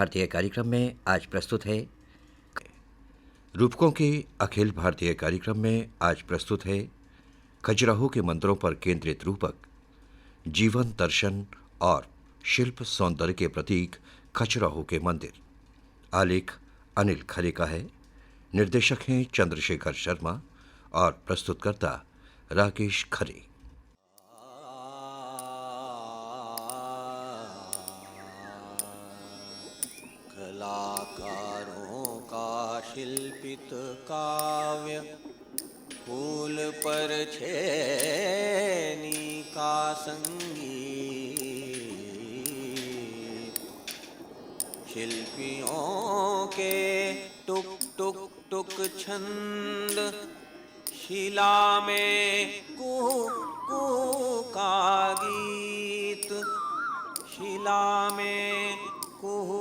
भारतीय कार्यक्रम में आज प्रस्तुत है रूपकों के अखिल भारतीय कार्यक्रम में आज प्रस्तुत है खजुराहो के मंदिरों पर केंद्रित रूपक, जीवन दर्शन और शिल्प सौंदर्य के प्रतीक खजुराहो के मंदिर। आलेख अनिल खरे का है, निर्देशक हैं चंद्रशेखर शर्मा और प्रस्तुतकर्ता राकेश खरे। कलाकारों का शिल्पित काव्य, फूल पर छेनी का संगीत, शिल्पियों के टुक टुक टुक छंद, शिला में कुहू कुहू का गीत, शिला में कुहू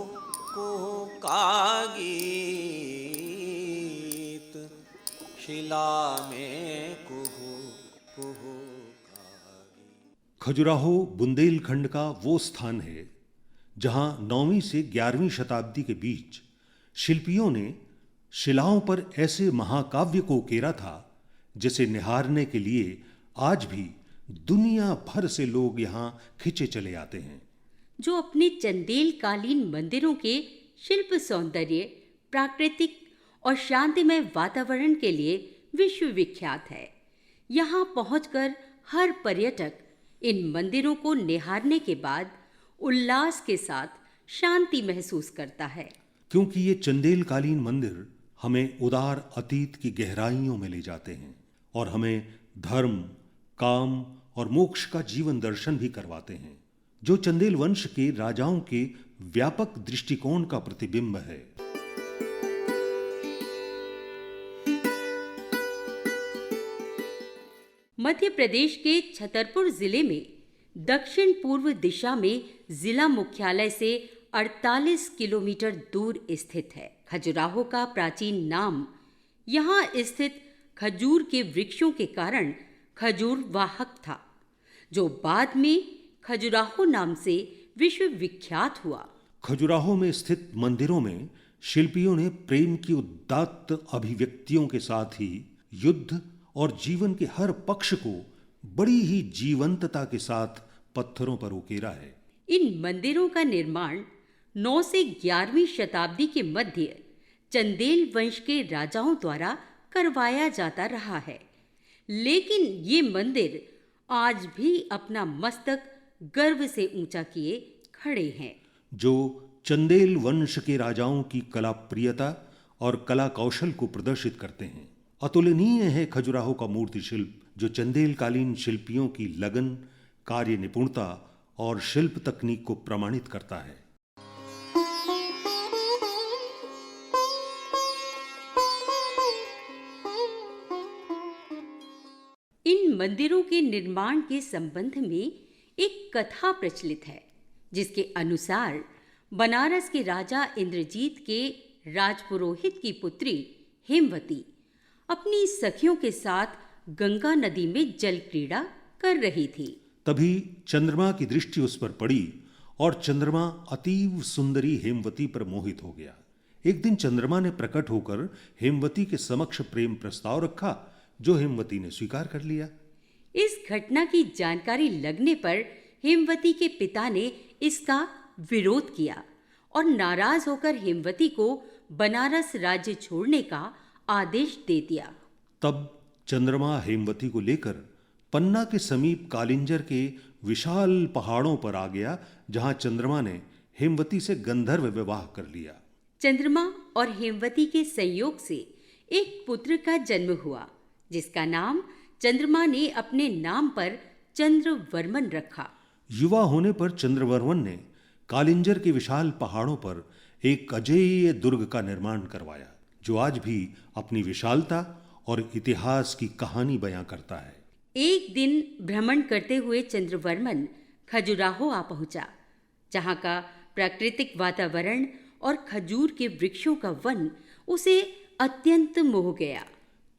कुहू का गीत, शिला में कुहू कुहू का गीत। खजुराहो बुंदेलखंड का वो स्थान है जहां 9वीं से 11वीं शताब्दी के बीच शिल्पियों ने शिलाओं पर ऐसे महाकाव्य को उकेरा था जिसे निहारने के लिए आज भी दुनिया भर से लोग यहां खिंचे चले आते हैं। जो अपने चंदेल कालीन मंदिरों के शिल्प सौंदर्य, प्राकृतिक और शांतिमय वातावरण के लिए विश्व विख्यात है। यहाँ पहुंचकर हर पर्यटक इन मंदिरों को निहारने के बाद उल्लास के साथ शांति महसूस करता है, क्योंकि ये चंदेल कालीन मंदिर हमें उदार अतीत की गहराइयों में ले जाते हैं और हमें धर्म, काम और मोक्ष का जीवन दर्शन भी करवाते हैं, जो चंदेल वंश के राजाओं के व्यापक दृष्टिकोण का प्रतिबिंब है। मध्य प्रदेश के छतरपुर जिले में दक्षिण पूर्व दिशा में जिला मुख्यालय से 48 किलोमीटर दूर स्थित है। खजुराहो का प्राचीन नाम यहाँ स्थित खजूर के वृक्षों के कारण खजूर वाहक था, जो बाद में खजुराहो नाम से विश्व विख्यात हुआ। खजुराहो में स्थित मंदिरों में शिल्पियों ने प्रेम की उदात्त अभिव्यक्तियों के साथ ही युद्ध और जीवन के हर पक्ष को बड़ी ही जीवंतता के साथ पत्थरों पर उकेरा है। इन मंदिरों का निर्माण 9 से 11वीं शताब्दी के मध्य चंदेल वंश के राजाओं द्वारा करवाया जाता रहा है, लेकिन ये मंदिर आज भी अपना मस्तक गर्व से ऊंचा किए खड़े हैं, जो चंदेल वंश के राजाओं की कला प्रियता और कला कौशल को प्रदर्शित करते हैं। अतुलनीय है खजुराहो का मूर्ति शिल्प, जो चंदेल कालीन शिल्पियों की लगन, कार्य निपुणता और शिल्प तकनीक को प्रमाणित करता है। इन मंदिरों के निर्माण के संबंध में एक कथा प्रचलित है, जिसके अनुसार बनारस के राजा इंद्रजीत के राजपुरोहित की पुत्री हेमवती अपनी सखियों के साथ गंगा नदी में जल क्रीड़ा कर रही थी। तभी चंद्रमा की दृष्टि उस पर पड़ी और चंद्रमा अतीव सुंदरी हेमवती पर मोहित हो गया। एक दिन चंद्रमा ने प्रकट होकर हेमवती के समक्ष प्रेम प्रस्ताव रखा, जो हेमवती ने स्वीकार कर लिया। इस घटना की जानकारी लगने पर हेमवती के पिता ने इसका विरोध किया और नाराज होकर हेमवती को बनारस राज्य छोड़ने का आदेश दे दिया। तब चंद्रमा हेमवती को लेकर पन्ना के समीप कालिंजर के विशाल पहाड़ों पर आ गया, जहां चंद्रमा ने हेमवती से गंधर्व विवाह कर लिया। चंद्रमा और हेमवती के संयोग से एक पुत्र का जन्म हुआ, जिसका नाम चंद्रमा ने अपने नाम पर चंद्रवर्मन रखा। युवा होने पर चंद्रवर्मन ने कालिंजर के विशाल पहाड़ों पर एक अजेय दुर्ग का निर्माण करवाया, जो आज भी अपनी विशालता और इतिहास की कहानी बयां करता है। एक दिन भ्रमण करते हुए चंद्रवर्मन खजुराहो आ पहुंचा, जहां का प्राकृतिक वातावरण और खजूर के वृक्षों का वन उसे अत्यंत मोह गया।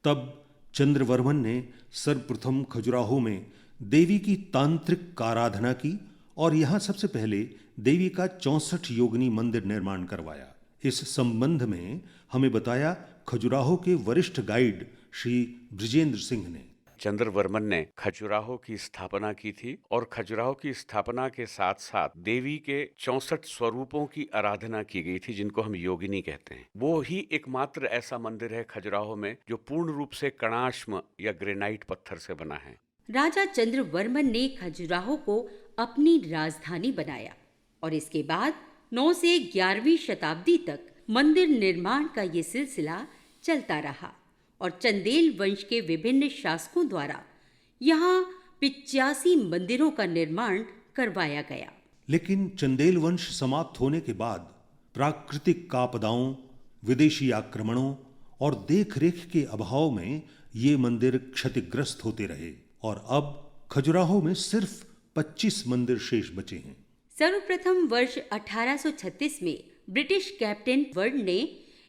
तब चंद्रवर्मन ने सर्वप्रथम खजुराहो में देवी की तांत्रिक आराधना की और यहाँ सबसे पहले देवी का 64 योगिनी मंदिर निर्माण करवाया। इस संबंध में हमें बताया खजुराहो के वरिष्ठ गाइड श्री ब्रिजेंद्र सिंह ने। चंद्रवर्मन ने खजुराहो की स्थापना की थी और खजुराहो की स्थापना के साथ साथ देवी के 64 स्वरूपों की आराधना की गई थी, जिनको हम योगिनी कहते हैं। वो ही एकमात्र ऐसा मंदिर है खजुराहो में जो पूर्ण रूप से कणाश्म या ग्रेनाइट पत्थर से बना है। राजा चंद्रवर्मन ने खजुराहो को अपनी राजधानी बनाया और इसके बाद 9 से 11वीं शताब्दी तक मंदिर निर्माण का ये सिलसिला चलता रहा और चंदेल वंश के विभिन्न शासकों द्वारा यहाँ 85 मंदिरों का निर्माण करवाया गया। लेकिन चंदेल वंश समाप्त होने के बाद प्राकृतिक आपदाओं, विदेशी आक्रमणों और देखरेख के अभाव में ये मंदिर क्षतिग्रस्त होते रहे और अब खजुराहो में सिर्फ 25 मंदिर शेष बचे हैं। सर्वप्रथम वर्ष 1836 में ब्रिटिश कैप्टन वर्ड ने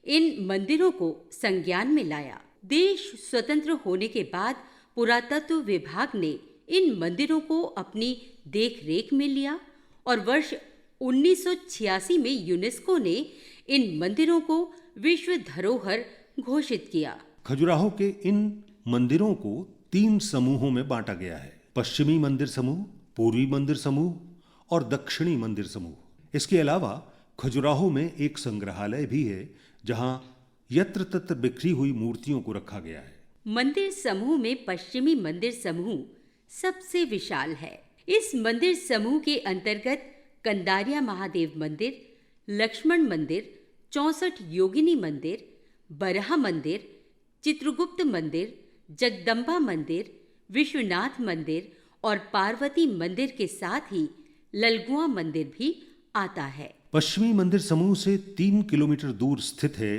इन मंदिरों को संज्ञान में लाया। देश स्वतंत्र होने के बाद पुरातत्व विभाग ने इन मंदिरों को अपनी देखरेख में लिया और वर्ष 1986 में यूनेस्को ने इन मंदिरों को विश्व धरोहर घोषित किया। खजुराहो के इन मंदिरों को 3 समूहों में बांटा गया है: पश्चिमी मंदिर समूह, पूर्वी मंदिर समूह और दक्षिणी मंदिर समूह। इसके अलावा खजुराहो में एक संग्रहालय भी है जहां यत्र तत्र बिखरी हुई मूर्तियों को रखा गया है। मंदिर समूह में पश्चिमी मंदिर समूह सबसे विशाल है। इस मंदिर समूह के अंतर्गत कंदारिया महादेव मंदिर, लक्ष्मण मंदिर, 64 योगिनी मंदिर, बरहा मंदिर, चित्रगुप्त मंदिर, जगदम्बा मंदिर, विश्वनाथ मंदिर और पार्वती मंदिर के साथ ही ललगुआ मंदिर भी आता है। पश्चिमी मंदिर समूह से 3 किलोमीटर दूर स्थित है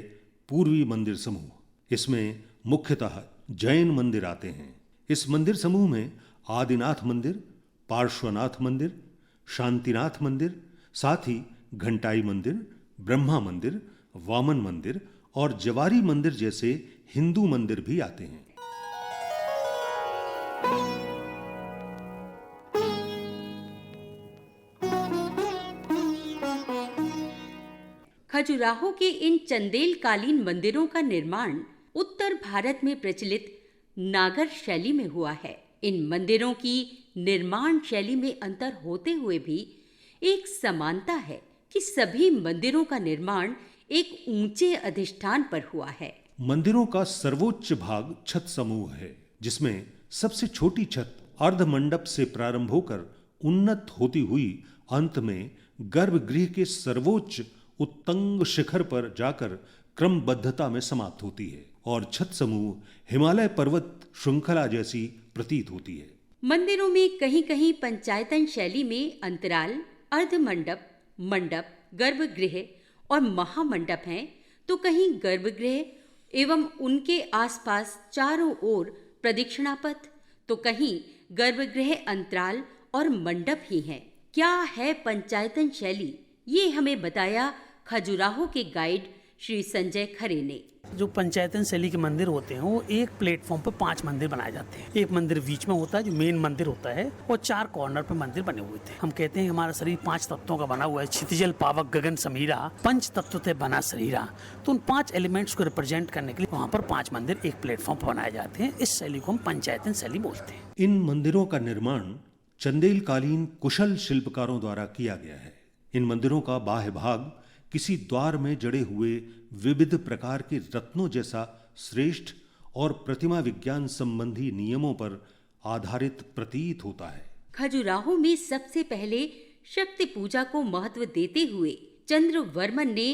पूर्वी मंदिर समूह। इसमें मुख्यतः जैन मंदिर आते हैं। इस मंदिर समूह में आदिनाथ मंदिर, पार्श्वनाथ मंदिर, शांतिनाथ मंदिर, साथ ही घंटाई मंदिर, ब्रह्मा मंदिर, वामन मंदिर और जवारी मंदिर जैसे हिंदू मंदिर भी आते हैं। खजुराहो के इन चंदेलकालीन मंदिरों का निर्माण उत्तर भारत में प्रचलित नागर शैली में हुआ है। इन मंदिरों की निर्माण शैली में अंतर होते हुए भी एक समानता है कि सभी मंदिरों का निर्माण एक ऊंचे अधिष्ठान पर हुआ है। मंदिरों का सर्वोच्च भाग छत समूह है, जिसमें सबसे छोटी छत अर्धमंडप से प्रारंभ होकर उन्नत होती हुई अंत में गर्भगृह के सर्वोच्च उत्तंग शिखर पर जाकर क्रमबद्धता में समाप्त होती है और छत समूह हिमालय पर्वत श्रृंखला जैसी प्रतीत होती है। मंदिरों में कहीं कहीं पंचायतन शैली में अंतराल, अर्धमंडप, मंडप, गर्भगृह और महामंडप हैं, तो कहीं गर्भगृह एवं उनके आसपास चारों ओर प्रदक्षिणा पथ, तो कहीं गर्भगृह, अंतराल और मंडप ही हैं। क्या है पंचायतन शैली, ये हमें बताया खजुराहो के गाइड श्री संजय खरे ने। जो पंचायतन शैली के मंदिर होते हैं वो एक प्लेटफॉर्म पर 5 मंदिर बनाए जाते हैं। एक मंदिर बीच में होता है जो मेन मंदिर होता है और 4 कॉर्नर पे मंदिर बने हुए थे। हम कहते हैं हमारा शरीर 5 तत्वों का बना हुआ है, क्षितिजल पावक गगन समीरा, 5 तत्व से बना शरीरा। तो उन 5 एलिमेंट्स को रिप्रेजेंट करने के लिए वहाँ पर 5 मंदिर एक प्लेटफॉर्म पर बनाए जाते हैं। इस शैली को हम पंचायतन शैली बोलते हैं। इन मंदिरों का निर्माण चंदेलकालीन कुशल शिल्पकारों द्वारा किया गया है। इन मंदिरों का बाह्य भाग किसी द्वार में जड़े हुए विविध प्रकार के रत्नों जैसा श्रेष्ठ और प्रतिमा विज्ञान संबंधी नियमों पर आधारित प्रतीत होता है। खजुराहो में सबसे पहले शक्ति पूजा को महत्व देते हुए चंद्रवर्मन ने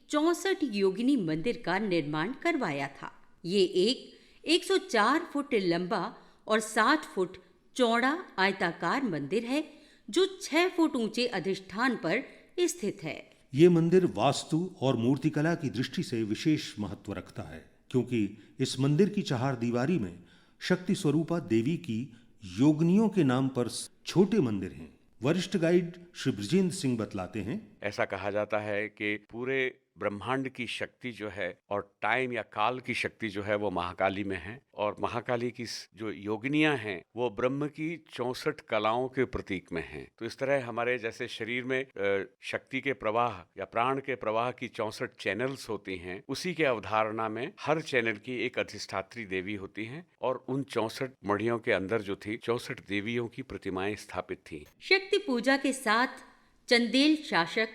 64 योगिनी मंदिर का निर्माण करवाया था। ये एक 104 फुट लंबा और 60 फुट चौड़ा आयताकार मंदिर है जो 6 फुट ऊंचे अधिष्ठान पर स्थित है। ये मंदिर वास्तु और मूर्तिकला की दृष्टि से विशेष महत्व रखता है, क्योंकि इस मंदिर की चहारदीवारी में शक्ति स्वरूपा देवी की योगिनियों के नाम पर छोटे मंदिर हैं। वरिष्ठ गाइड श्री ब्रिजेंद्र सिंह बतलाते हैं, ऐसा कहा जाता है कि पूरे ब्रह्मांड की शक्ति जो है और टाइम या काल की शक्ति जो है वो महाकाली में है, और महाकाली की जो योगिनियां हैं वो ब्रह्म की 64 कलाओं के प्रतीक में हैं। तो इस तरह हमारे जैसे शरीर में शक्ति के प्रवाह या प्राण के प्रवाह की 64 चैनल्स होती हैं, उसी के अवधारणा में हर चैनल की एक अधिष्ठात्री देवी होती हैं, और उन 64 मढ़ियों के अंदर जो थी 64 देवियों की प्रतिमाएं स्थापित थी। शक्ति पूजा के साथ चंदेल शासक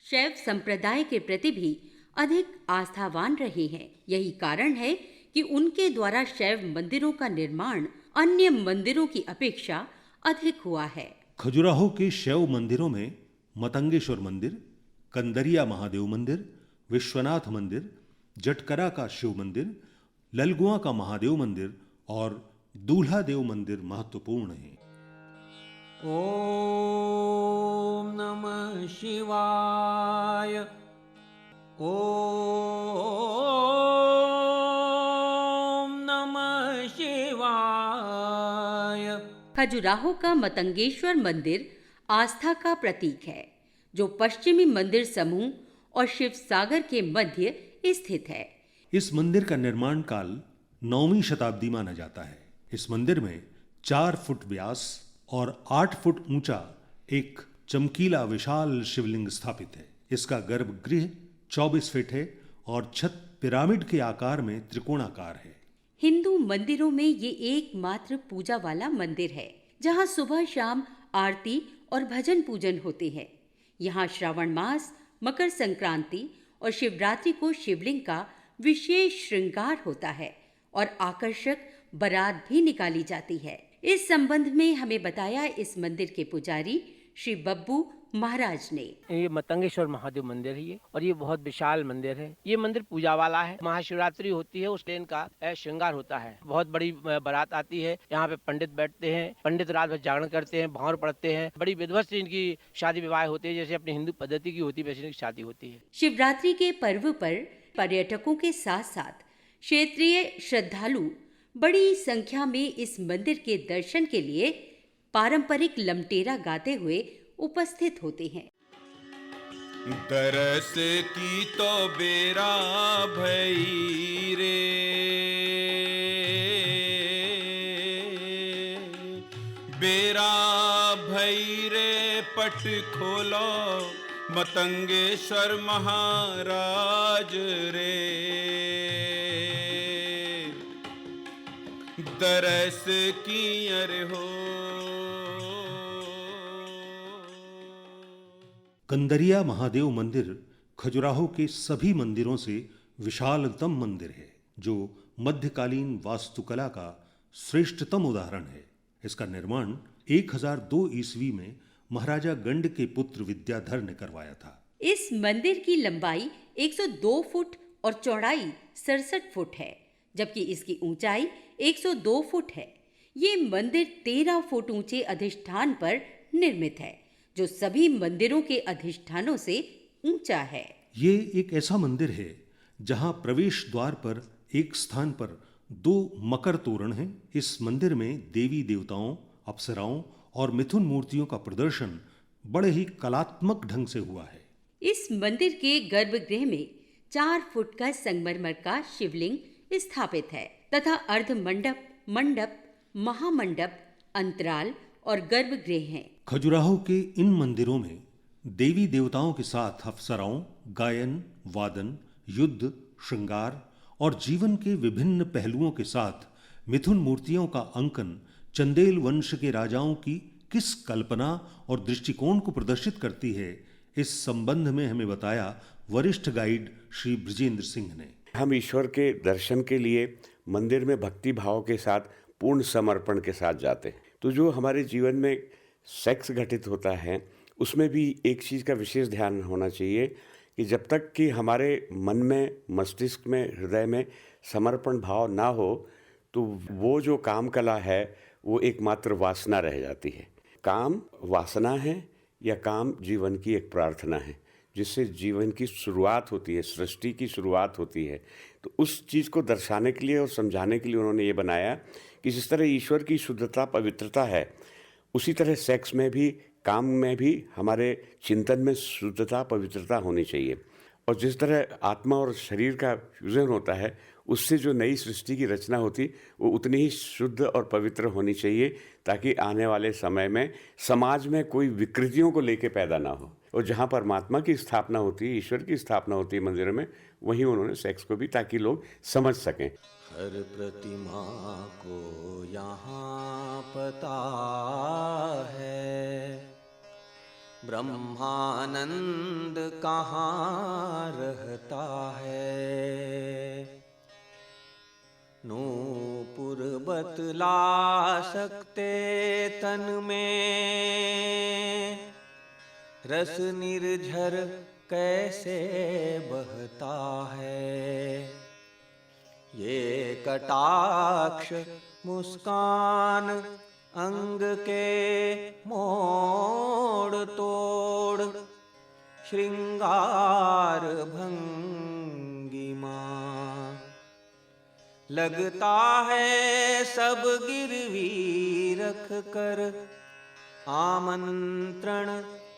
शैव संप्रदाय के प्रति भी अधिक आस्थावान रहे हैं। यही कारण है कि उनके द्वारा शैव मंदिरों का निर्माण अन्य मंदिरों की अपेक्षा अधिक हुआ है। खजुराहो के शैव मंदिरों में मतंगेश्वर मंदिर, कंदरिया महादेव मंदिर, विश्वनाथ मंदिर, जटकरा का शिव मंदिर, ललगुआ का महादेव मंदिर और दूल्हा देव मंदिर महत्वपूर्ण हैं। ॐ नमः शिवाय। ॐ नमः शिवाय। खजुराहो का मतंगेश्वर मंदिर आस्था का प्रतीक है, जो पश्चिमी मंदिर समूह और शिव सागर के मध्य स्थित है। इस मंदिर का निर्माण काल 9वीं शताब्दी माना जाता है। इस मंदिर में 4 फुट व्यास और 8 फुट ऊंचा एक चमकीला विशाल शिवलिंग स्थापित है। इसका गर्भगृह 24 फीट है और छत पिरामिड के आकार में त्रिकोणाकार है। हिंदू मंदिरों में ये एकमात्र पूजा वाला मंदिर है जहाँ सुबह शाम आरती और भजन पूजन होते हैं। यहाँ श्रावण मास, मकर संक्रांति और शिवरात्रि को शिवलिंग का विशेष श्रृंगार होता है और आकर्षक बारात भी निकाली जाती है। इस संबंध में हमें बताया इस मंदिर के पुजारी श्री बब्बू महाराज ने। ये मतंगेश्वर महादेव मंदिर है ये, और ये बहुत विशाल मंदिर है। ये मंदिर पूजा वाला है। महाशिवरात्रि होती है, उस दिन का श्रृंगार होता है। बहुत बड़ी बारात आती है। यहाँ पे पंडित बैठते हैं, पंडित रात भर जागरण करते हैं, भावर पढ़ते हैं। बड़ी विध्वस्त इनकी शादी विवाह होती है, जैसे अपनी हिंदू पद्धति की होती है वैसे इनकी शादी होती है। शिवरात्रि के पर्व पर पर्यटकों के साथ साथ क्षेत्रीय श्रद्धालु बड़ी संख्या में इस मंदिर के दर्शन के लिए पारंपरिक लमटेरा गाते हुए उपस्थित होते हैं। दरस की तो बेरा भई रे, बेरा भई रे, पट खोलो मतंगेश्वर महाराज रे। दरस की अरे हो। कंदरिया महादेव मंदिर खजुराहो के सभी मंदिरों से विशालतम मंदिर है, जो मध्यकालीन वास्तुकला का श्रेष्ठतम उदाहरण है। इसका निर्माण 1002 ईस्वी में महाराजा गंड के पुत्र विद्याधर ने करवाया था। इस मंदिर की लंबाई 102 फुट और चौड़ाई 67 फुट है, जबकि इसकी ऊंचाई 102 फुट है। ये मंदिर 13 फुट ऊंचे अधिष्ठान पर निर्मित है, जो सभी मंदिरों के अधिष्ठानों से ऊंचा है। ये एक ऐसा मंदिर है जहां प्रवेश द्वार पर एक स्थान पर 2 मकर तोरण हैं। इस मंदिर में देवी देवताओं, अप्सराओं और मिथुन मूर्तियों का प्रदर्शन बड़े ही कलात्मक ढंग से हुआ है। इस मंदिर के गर्भगृह में 4 फुट का संगमरमर का शिवलिंग स्थापित है तथा अर्ध मंडप, मंडप, महामंडप, अंतराल और गर्भगृह हैं। खजुराहो के इन मंदिरों में देवी देवताओं के साथ अप्सराओं, गायन, वादन, युद्ध, श्रृंगार और जीवन के विभिन्न पहलुओं के साथ मिथुन मूर्तियों का अंकन चंदेल वंश के राजाओं की किस कल्पना और दृष्टिकोण को प्रदर्शित करती है, इस संबंध में हमें बताया वरिष्ठ गाइड श्री ब्रजेंद्र सिंह ने। हम ईश्वर के दर्शन के लिए मंदिर में भक्ति भाव के साथ, पूर्ण समर्पण के साथ जाते हैं। तो जो हमारे जीवन में सेक्स घटित होता है, उसमें भी एक चीज़ का विशेष ध्यान होना चाहिए कि जब तक कि हमारे मन में, मस्तिष्क में, हृदय में समर्पण भाव ना हो, तो वो जो काम कला है वो एकमात्र वासना रह जाती है। काम वासना है या काम जीवन की एक प्रार्थना है, जिससे जीवन की शुरुआत होती है, सृष्टि की शुरुआत होती है। तो उस चीज़ को दर्शाने के लिए और समझाने के लिए उन्होंने ये बनाया कि जिस तरह ईश्वर की शुद्धता, पवित्रता है, उसी तरह सेक्स में भी, काम में भी, हमारे चिंतन में शुद्धता, पवित्रता होनी चाहिए। और जिस तरह आत्मा और शरीर का फ्यूजन होता है, उससे जो नई सृष्टि की रचना होती वो उतनी ही शुद्ध और पवित्र होनी चाहिए, ताकि आने वाले समय में समाज में कोई विकृतियों को लेके पैदा ना हो। और जहाँ परमात्मा की स्थापना होती है, ईश्वर की स्थापना होती है मंदिर में, वहीं उन्होंने सेक्स को भी, ताकि लोग समझ सकें। हर प्रतिमा को यहाँ पता है, ब्रह्मानंद कहाँ रहता है। नूपुर बतला सकते तन में, रस निर्झर कैसे बहता है। ये कटाक्ष मुस्कान अंग के मोड़ तोड़, श्रृंगार भंगिमा, लगता है सब गिरवी रख कर आमंत्रण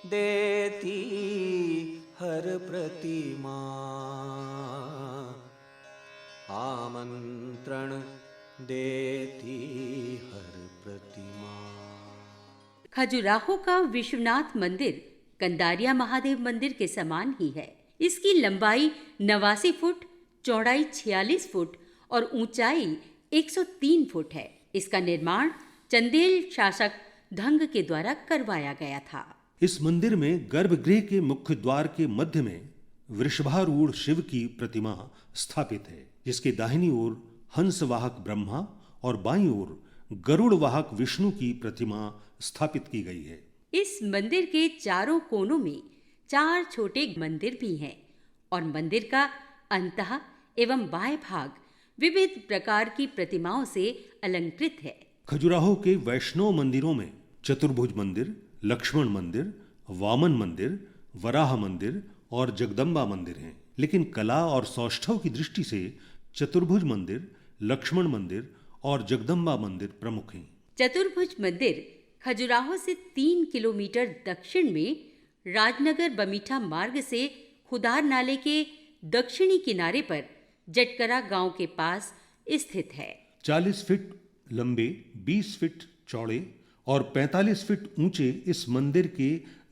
देती हर प्रतिमा, आमंत्रण देती हर प्रतिमा। खजुराहो का विश्वनाथ मंदिर कंदारिया महादेव मंदिर के समान ही है। इसकी लंबाई 89 फुट, चौड़ाई 46 फुट और ऊंचाई 103 फुट है। इसका निर्माण चंदेल शासक धंग के द्वारा करवाया गया था। इस मंदिर में गर्भगृह के मुख्य द्वार के मध्य में वृषभारूढ़ शिव की प्रतिमा स्थापित है, जिसके दाहिनी ओर हंसवाहक ब्रह्मा और बाईं ओर गरुड़ वाहक विष्णु की प्रतिमा स्थापित की गई है। इस मंदिर के चारों कोनों में 4 छोटे मंदिर भी हैं और मंदिर का अंतः एवं बाह्य भाग विविध प्रकार की प्रतिमाओं से अलंकृत है। खजुराहो के वैष्णव मंदिरों में चतुर्भुज मंदिर, लक्ष्मण मंदिर, वामन मंदिर, वराह मंदिर और जगदम्बा मंदिर हैं। लेकिन कला और सौष्ठव की दृष्टि से चतुर्भुज मंदिर, लक्ष्मण मंदिर और जगदम्बा मंदिर प्रमुख हैं। चतुर्भुज मंदिर खजुराहो से 3 किलोमीटर दक्षिण में राजनगर बमीठा मार्ग से खुदार नाले के दक्षिणी किनारे पर जटकरा गांव के पास स्थित है। 40 फीट लंबे, 20 फीट चौड़े और 45 फीट ऊंचे इस मंदिर के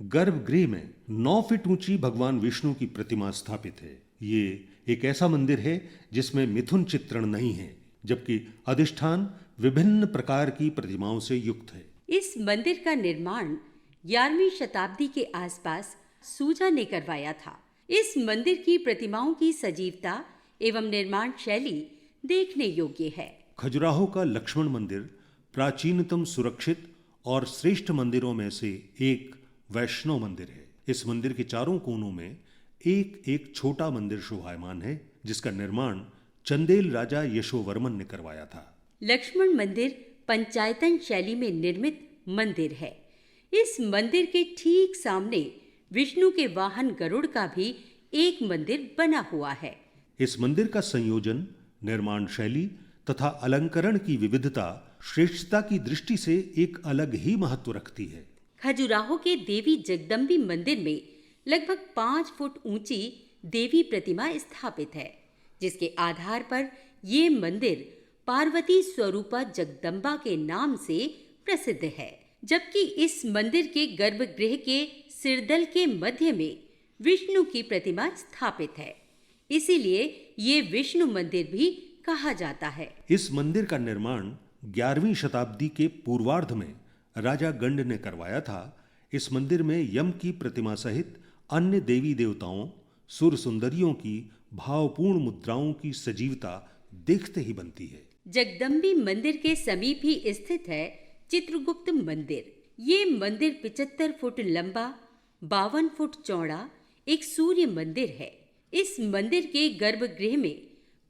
गर्भगृह में 9 फीट ऊंची भगवान विष्णु की प्रतिमा स्थापित है। ये एक ऐसा मंदिर है जिसमें मिथुन चित्रण नहीं है, जबकि अधिष्ठान विभिन्न प्रकार की प्रतिमाओं से युक्त है। इस मंदिर का निर्माण 11वीं शताब्दी के आसपास सूजा ने करवाया था। इस मंदिर की प्रतिमाओं की सजीवता एवं निर्माण शैली देखने योग्य है। खजुराहो का लक्ष्मण मंदिर प्राचीनतम, सुरक्षित और श्रेष्ठ मंदिरों में से एक वैष्णव मंदिर है। इस मंदिर के चारों कोनों में एक एक छोटा मंदिर शोभायमान है, जिसका निर्माण चंदेल राजा यशोवर्मन ने करवाया था। लक्ष्मण मंदिर पंचायतन शैली में निर्मित मंदिर है। इस मंदिर के ठीक सामने विष्णु के वाहन गरुड़ का भी एक मंदिर बना हुआ है। इस मंदिर का संयोजन, निर्माण शैली तथा अलंकरण की विविधता श्रेष्ठता की दृष्टि से एक अलग ही महत्व रखती है। खजुराहो के देवी जगदम्बी मंदिर में लगभग 5 फुट ऊंची देवी प्रतिमा स्थापित है, जिसके आधार पर ये मंदिर पार्वती स्वरूपा जगदम्बा के नाम से प्रसिद्ध है। जबकि इस मंदिर के गर्भगृह के सिरदल के मध्य में विष्णु की प्रतिमा स्थापित है, इसीलिए ये विष्णु मंदिर भी कहा जाता है। इस मंदिर का निर्माण 11वीं शताब्दी के पूर्वार्ध में राजा गंड ने करवाया था। इस मंदिर में यम की प्रतिमा सहित अन्य देवी देवताओं, सुर सुंदरियों की भावपूर्ण मुद्राओं की सजीवता देखते ही बनती है। जगदम्बी मंदिर के समीप ही स्थित है चित्रगुप्त मंदिर। ये मंदिर 75 फुट लंबा, 52 फुट चौड़ा एक सूर्य मंदिर है। इस मंदिर के गर्भगृह में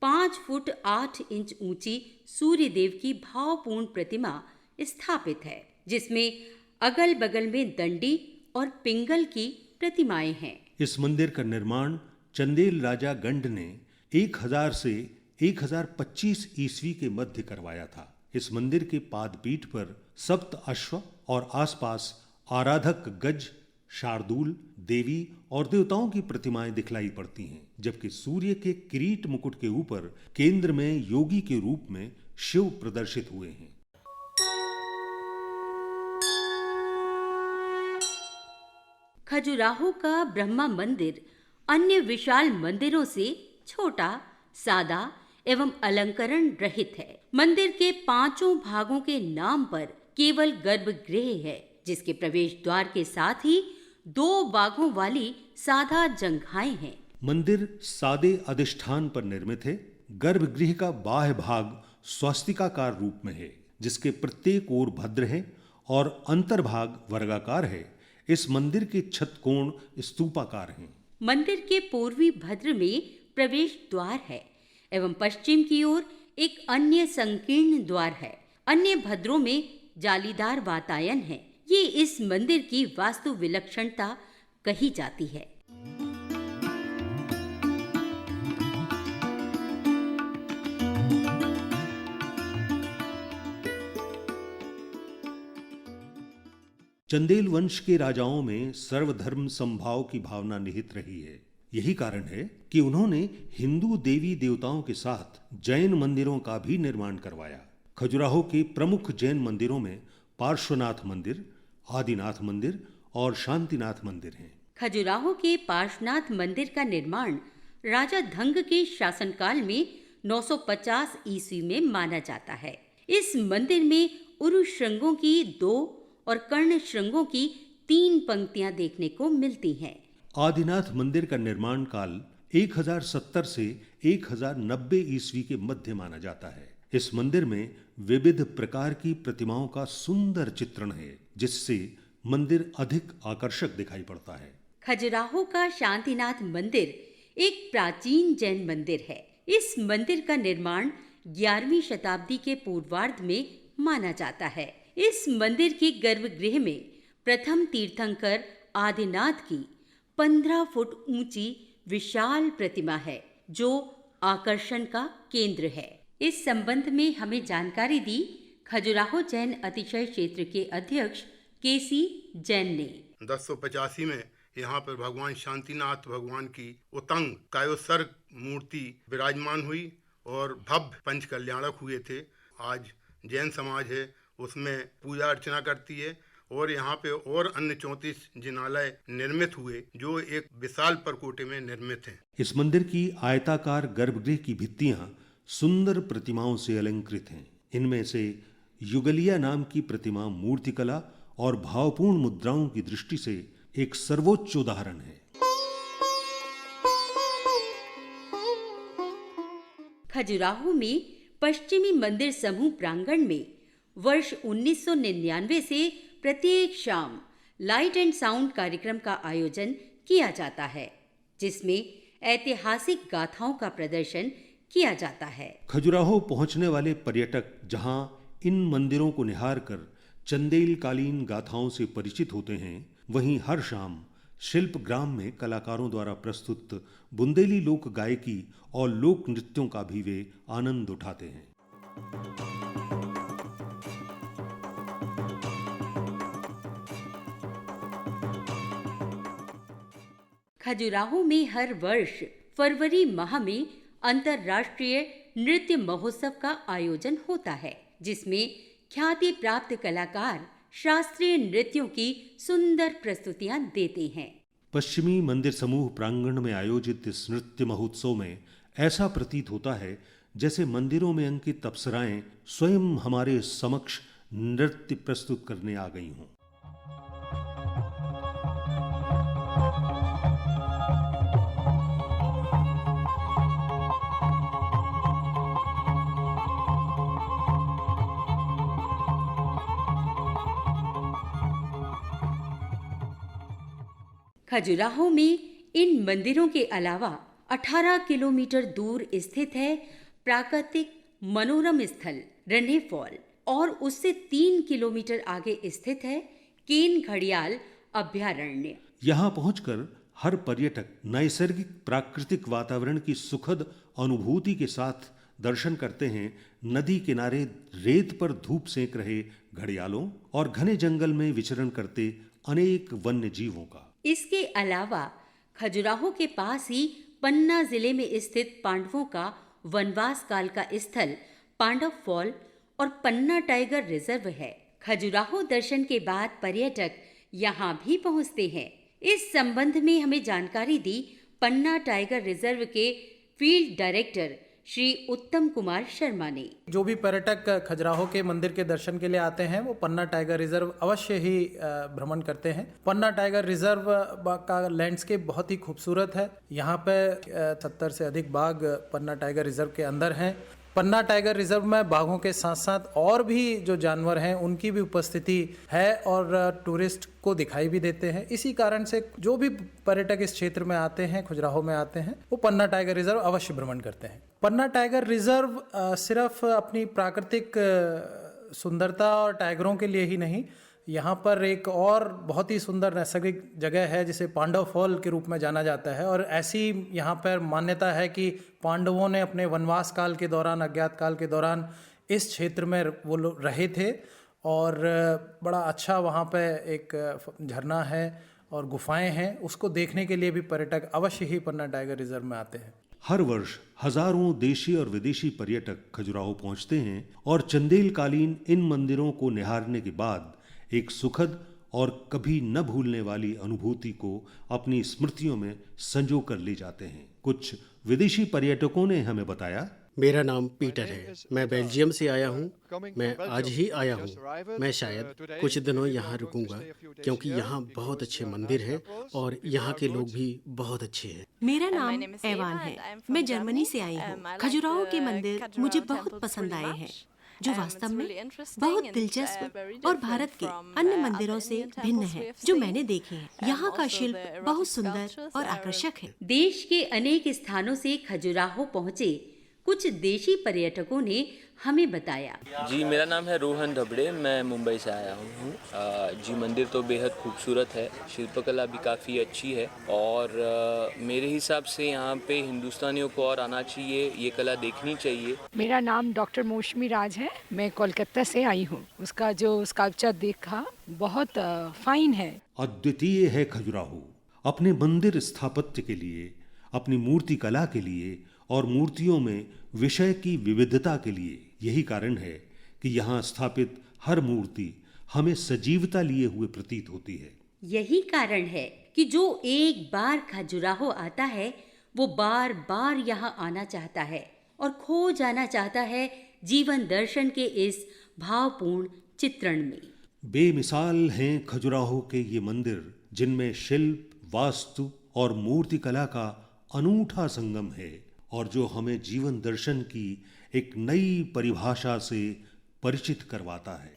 5 फुट 8 इंच ऊंची सूर्य देव की भावपूर्ण प्रतिमा स्थापित है, जिसमें अगल बगल में दंडी और पिंगल की प्रतिमाएं हैं। इस मंदिर का निर्माण चंदेल राजा गंड ने 1000 से 1025 ईस्वी के मध्य करवाया था। इस मंदिर के पादपीठ पर सप्त अश्व और आसपास आराधक गज, शार्दूल, देवी और देवताओं की प्रतिमाएं दिखलाई पड़ती हैं, जबकि सूर्य के किरीट मुकुट के ऊपर केंद्र में योगी के रूप में शिव प्रदर्शित हुए हैं। खजुराहो का ब्रह्मा मंदिर अन्य विशाल मंदिरों से छोटा, सादा एवं अलंकरण रहित है। मंदिर के 5 भागों के नाम पर केवल गर्भगृह है, जिसके प्रवेश द्वार के साथ ही 2 बाघों वाली सादा जंघाएं हैं। मंदिर सादे अधिष्ठान पर निर्मित है। गर्भगृह का बाह्य भाग स्वास्तिकाकार रूप में है, जिसके प्रत्येक ओर भद्र है और अंतर्भाग वर्गाकार है। इस मंदिर के छत कोण स्तूपाकार हैं। मंदिर के पूर्वी भद्र में प्रवेश द्वार है एवं पश्चिम की ओर एक अन्य संकीर्ण द्वार है। अन्य भद्रों में जालीदार वातायन है। ये इस मंदिर की वास्तु विलक्षणता कही जाती है। चंदेल वंश के राजाओं में सर्वधर्म समभाव की भावना निहित रही है। यही कारण है कि उन्होंने हिंदू देवी देवताओं के साथ जैन मंदिरों का भी निर्माण करवाया। खजुराहो के प्रमुख जैन मंदिरों में पार्श्वनाथ मंदिर, आदिनाथ मंदिर और शांतिनाथ मंदिर हैं। खजुराहो के पार्श्वनाथ मंदिर का निर्माण राजा धंग के शासनकाल में 950 ईस्वी में माना जाता है। इस मंदिर में उरु श्रृंगों की 2 और कर्ण श्रृंगों की 3 पंक्तियां देखने को मिलती हैं। आदिनाथ मंदिर का निर्माण काल 1070 से 1090 ईस्वी के मध्य माना जाता है। इस मंदिर में विविध प्रकार की प्रतिमाओं का सुंदर चित्रण है, जिससे मंदिर अधिक आकर्षक दिखाई पड़ता है। खजुराहो का शांतिनाथ मंदिर एक प्राचीन जैन मंदिर है। इस मंदिर का निर्माण 11वीं शताब्दी के पूर्वार्ध में माना जाता है। इस मंदिर के गर्भगृह में प्रथम तीर्थंकर आदिनाथ की 15 फुट ऊंची विशाल प्रतिमा है, जो आकर्षण का केंद्र है। इस संबंध में हमें जानकारी दी खजुराहो जैन अतिशय क्षेत्र के अध्यक्ष केसी जैन ने। 1085 में यहाँ पर भगवान शांतिनाथ भगवान की उतंग कायोसर्ग मूर्ति विराजमान हुई और भव्य पंच कल्याणक हुए थे। आज जैन समाज है उसमें पूजा अर्चना करती है और यहाँ पे और अन्य 34 जिनालय निर्मित हुए, जो एक विशाल परकोटे में निर्मित हैं। इस मंदिर की आयताकार गर्भगृह की भित्तियां सुंदर प्रतिमाओं से अलंकृत हैं। इनमें से युगलिया नाम की प्रतिमा मूर्तिकला और भावपूर्ण मुद्राओं की दृष्टि से एक सर्वोच्च उदाहरण है। खजुराहो में पश्चिमी मंदिर समूह प्रांगण में वर्ष 1999 से प्रत्येक शाम लाइट एंड साउंड कार्यक्रम का आयोजन किया जाता है, जिसमें ऐतिहासिक गाथाओं का प्रदर्शन किया जाता है। खजुराहो पहुंचने वाले पर्यटक जहां इन मंदिरों को निहार कर चंदेल कालीन गाथाओं से परिचित होते हैं, वहीं हर शाम शिल्प ग्राम में कलाकारों द्वारा प्रस्तुत बुंदेली लोक गायकी और लोक नृत्यों का भी वे आनंद उठाते हैं। खजुराहो में हर वर्ष फरवरी माह में अंतर्राष्ट्रीय नृत्य महोत्सव का आयोजन होता है, जिसमें ख्याति प्राप्त कलाकार शास्त्रीय नृत्यों की सुंदर प्रस्तुतियां देते हैं। पश्चिमी मंदिर समूह प्रांगण में आयोजित इस नृत्य महोत्सव में ऐसा प्रतीत होता है जैसे मंदिरों में अंकित अप्सराएं स्वयं हमारे समक्ष नृत्य प्रस्तुत करने आ गई हों। खजुराहो में इन मंदिरों के अलावा 18 किलोमीटर दूर स्थित है प्राकृतिक मनोरम स्थल रन्हे फॉल और उससे 3 किलोमीटर आगे स्थित है केन घड़ियाल अभ्यारण्य। यहाँ पहुंचकर हर पर्यटक नैसर्गिक प्राकृतिक वातावरण की सुखद अनुभूति के साथ दर्शन करते हैं नदी किनारे रेत पर धूप सेक रहे घड़ियालों और घने जंगल में विचरण करते अनेक वन्य जीवों का। इसके अलावा खजुराहो के पास ही पन्ना जिले में स्थित पांडवों का वनवास काल का स्थल पांडव फॉल और पन्ना टाइगर रिजर्व है। खजुराहो दर्शन के बाद पर्यटक यहाँ भी पहुँचते हैं। इस संबंध में हमें जानकारी दी पन्ना टाइगर रिजर्व के फील्ड डायरेक्टर श्री उत्तम कुमार शर्मा ने। जो भी पर्यटक खजुराहो के मंदिर के दर्शन के लिए आते हैं वो पन्ना टाइगर रिजर्व अवश्य ही भ्रमण करते हैं। पन्ना टाइगर रिजर्व का लैंडस्केप बहुत ही खूबसूरत है। यहाँ पे 70 से अधिक बाघ पन्ना टाइगर रिजर्व के अंदर हैं। पन्ना टाइगर रिजर्व में बाघों के साथ साथ और भी जो जानवर हैं उनकी भी उपस्थिति है और टूरिस्ट को दिखाई भी देते हैं। इसी कारण से जो भी पर्यटक इस क्षेत्र में आते हैं, खजुराहो में आते हैं, वो पन्ना टाइगर रिजर्व अवश्य भ्रमण करते हैं। पन्ना टाइगर रिजर्व सिर्फ अपनी प्राकृतिक सुंदरता और टाइगरों के लिए ही नहीं, यहाँ पर एक और बहुत ही सुंदर नैसर्गिक जगह है जिसे पांडव फॉल के रूप में जाना जाता है। और ऐसी यहाँ पर मान्यता है कि पांडवों ने अपने वनवास काल के दौरान, अज्ञात काल के दौरान इस क्षेत्र में वो लोग रहे थे और बड़ा अच्छा वहाँ पे एक झरना है और गुफाएं हैं। उसको देखने के लिए भी पर्यटक अवश्य ही पन्ना टाइगर रिजर्व में आते हैं। हर वर्ष हजारों देशी और विदेशी पर्यटक खजुराहो पहुंचते हैं और चंदेलकालीन इन मंदिरों को निहारने के बाद एक सुखद और कभी न भूलने वाली अनुभूति को अपनी स्मृतियों में संजो कर ले जाते हैं। कुछ विदेशी पर्यटकों ने हमें बताया, मेरा नाम पीटर है, मैं बेल्जियम से आया हूँ। मैं आज ही आया हूँ। मैं शायद कुछ दिनों यहाँ रुकूंगा क्योंकि यहाँ बहुत अच्छे मंदिर हैं और यहाँ के लोग भी बहुत अच्छे हैं। मेरा नाम एवान है, मैं जर्मनी से आई हूँ। खजुराहो के मंदिर मुझे बहुत पसंद आए हैं, जो वास्तव में बहुत दिलचस्प और भारत के अन्य मंदिरों से भिन्न है जो मैंने देखे हैं। यहाँ का शिल्प बहुत सुंदर और आकर्षक है। देश के अनेक स्थानों से खजुराहो पहुँचे कुछ देशी पर्यटकों ने हमें बताया। जी, मेरा नाम है रोहन धबड़े, मैं मुंबई से आया हूँ। जी, मंदिर तो बेहद खूबसूरत है, शिल्पकला भी काफ़ी अच्छी है और मेरे हिसाब से यहाँ पे हिंदुस्तानियों को और आना चाहिए, ये कला देखनी चाहिए। मेरा नाम डॉक्टर मौसमी राज है, मैं कोलकाता से आई हूँ। उसका जो स्कल्पचर देखा बहुत फाइन है। अद्वितीय है खजुराहो अपने मंदिर स्थापत्य के लिए, अपनी मूर्ति कला के लिए और मूर्तियों में विषय की विविधता के लिए। यही कारण है कि यहाँ स्थापित हर मूर्ति हमें सजीवता लिए हुए प्रतीत होती है। यही कारण है कि जो एक बार खजुराहो आता है वो बार बार यहाँ आना चाहता है और खो जाना चाहता है जीवन दर्शन के इस भावपूर्ण चित्रण में। बेमिसाल हैं खजुराहो के ये मंदिर, जिनमें शिल्प, वास्तु और मूर्ति कला का अनूठा संगम है और जो हमें जीवन दर्शन की एक नई परिभाषा से परिचित करवाता है।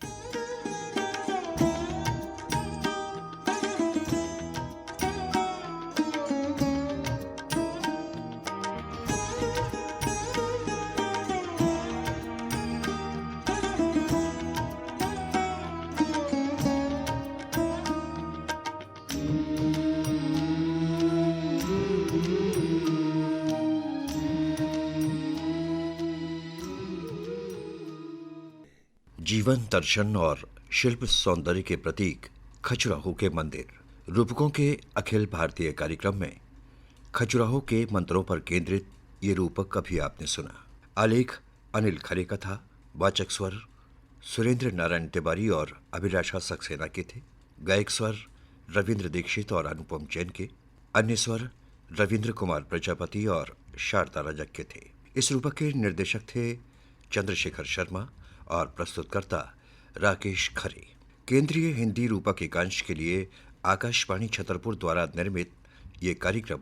जीवन दर्शन और शिल्प सौंदर्य के प्रतीक खजुराहो के मंदिर। रूपकों के अखिल भारतीय कार्यक्रम में खजुराहो के मंदिरों पर केंद्रित ये रूपक अभी आपने सुना। आलेख अनिल खरे का था। वाचक स्वर सुरेंद्र नारायण तिवारी और अभिलाषा सक्सेना के थे। गायक स्वर रविंद्र दीक्षित और अनुपम जैन के। अन्य स्वर रविंद्र कुमार प्रजापति और शारदा रजक के थे। इस रूपक के निर्देशक थे चंद्रशेखर शर्मा और प्रस्तुतकर्ता राकेश खरे। केंद्रीय हिंदी रूपक एकांश के लिए आकाशवाणी छतरपुर द्वारा निर्मित ये कार्यक्रम